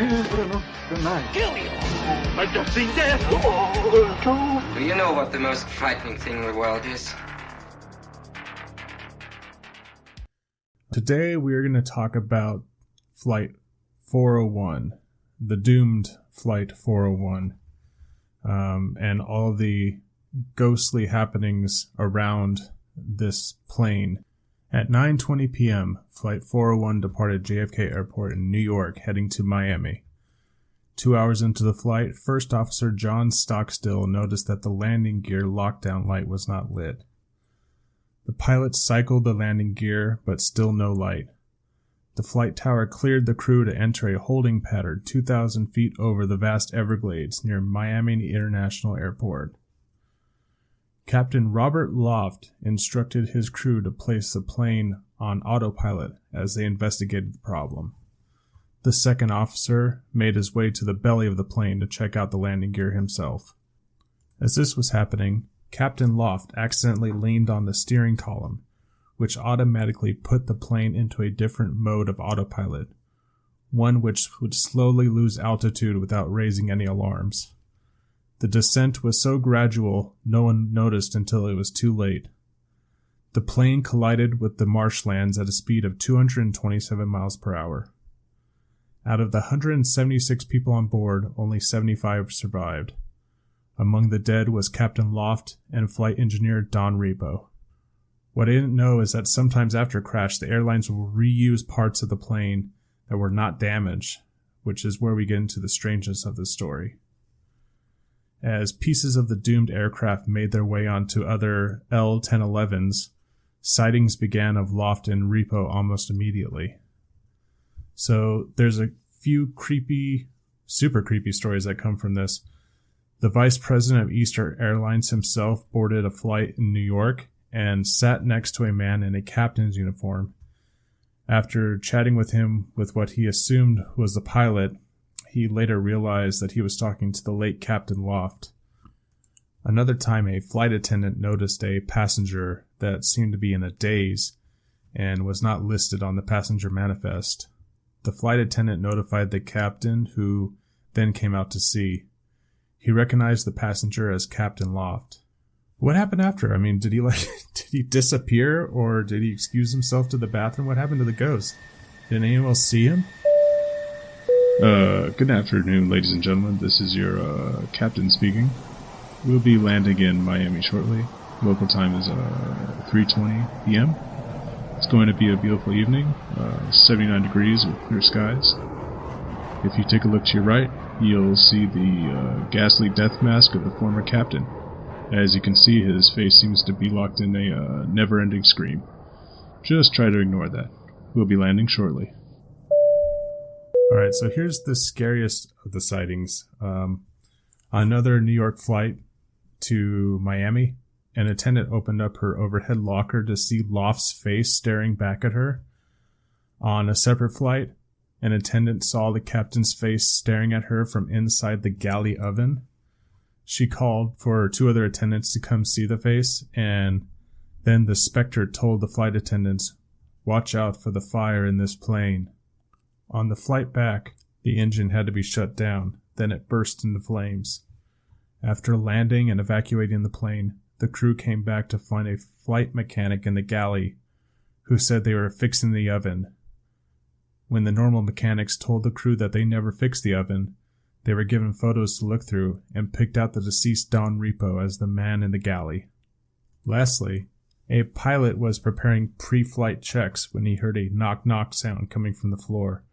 Kill you! I've just seen death! Do you know what the most frightening thing in the world is? Today we are going to talk about Flight 401, the doomed Flight 401, and all the ghostly happenings around this plane. At 9:20 p.m., Flight 401 departed JFK Airport in New York, heading to Miami. 2 hours into the flight, First Officer John Stockstill noticed that the landing gear lockdown light was not lit. The pilot cycled the landing gear, but still no light. The flight tower cleared the crew to enter a holding pattern 2,000 feet over the vast Everglades near Miami International Airport. Captain Robert Loft instructed his crew to place the plane on autopilot as they investigated the problem. The second officer made his way to the belly of the plane to check out the landing gear himself. As this was happening, Captain Loft accidentally leaned on the steering column, which automatically put the plane into a different mode of autopilot, one which would slowly lose altitude without raising any alarms. The descent was so gradual, no one noticed until it was too late. The plane collided with the marshlands at a speed of 227 miles per hour. Out of the 176 people on board, only 75 survived. Among the dead was Captain Loft and flight engineer Don Repo. What I didn't know is that sometimes after a crash, the airlines will reuse parts of the plane that were not damaged, which is where we get into the strangeness of the story. As pieces of the doomed aircraft made their way onto other L-1011s, sightings began of Loft and Repo almost immediately. So there's a few super creepy stories that come from this. The vice president of Eastern Airlines himself boarded a flight in New York and sat next to a man in a captain's uniform. After chatting with him with what he assumed was the pilot, he later realized that he was talking to the late Captain Loft. Another time, a flight attendant noticed a passenger that seemed to be in a daze and was not listed on the passenger manifest. The flight attendant notified the captain, who then came out to see. He recognized the passenger as Captain Loft. What happened after? I mean, did he disappear, or did he excuse himself to the bathroom? What happened to the ghost? Did anyone else see him? Good afternoon, ladies and gentlemen. This is your captain speaking. We'll be landing in Miami shortly. Local time is 3:20 p.m. It's going to be a beautiful evening, 79 degrees with clear skies. If you take a look to your right, you'll see the ghastly death mask of the former captain. As you can see, his face seems to be locked in a never-ending scream. Just try to ignore that. We'll be landing shortly. Alright, so here's the scariest of the sightings. On another New York flight to Miami, an attendant opened up her overhead locker to see Loft's face staring back at her. On a separate flight, an attendant saw the captain's face staring at her from inside the galley oven. She called for 2 other attendants to come see the face, and then the specter told the flight attendants, "Watch out for the fire in this plane." On the flight back, the engine had to be shut down, then it burst into flames. After landing and evacuating the plane, the crew came back to find a flight mechanic in the galley who said they were fixing the oven. When the normal mechanics told the crew that they never fixed the oven, they were given photos to look through and picked out the deceased Don Repo as the man in the galley. Lastly, a pilot was preparing pre-flight checks when he heard a knock-knock sound coming from the floor.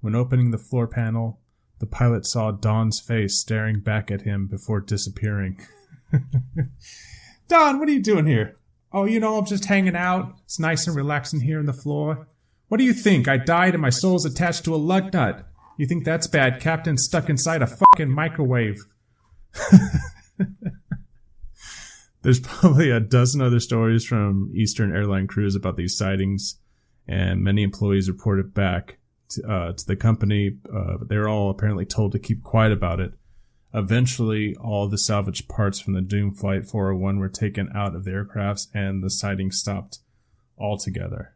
When opening the floor panel, the pilot saw Don's face staring back at him before disappearing. "Don, what are you doing here?" "Oh, I'm just hanging out. It's nice and relaxing here on the floor." "What do you think? I died and my soul's attached to a lug nut. You think that's bad, Captain? Stuck inside a fucking microwave." There's probably a dozen other stories from Eastern airline crews about these sightings, and many employees reported back to the company. They're all apparently told to keep quiet about it. Eventually, all the salvaged parts from the doomed Flight 401 were taken out of the aircrafts, and the sighting stopped altogether.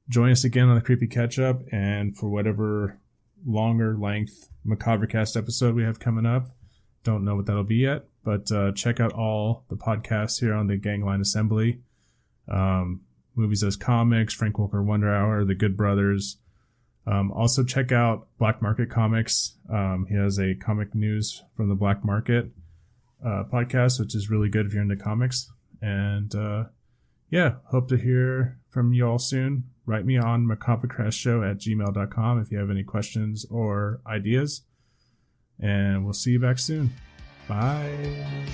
Join us again on the Creepy Ketchup, and for whatever longer length Macabrecast episode we have coming up. Don't know what that'll be yet, but check out all the podcasts here on the Gangline Assembly. Movies as Comics, Frank Walker Wonder Hour, The Good Brothers. Also check out Black Market Comics. He has a comic news from the Black Market podcast, which is really good if you're into comics. And hope to hear from you all soon. Write me on macabrecastshow@gmail.com if you have any questions or ideas. And we'll see you back soon. Bye.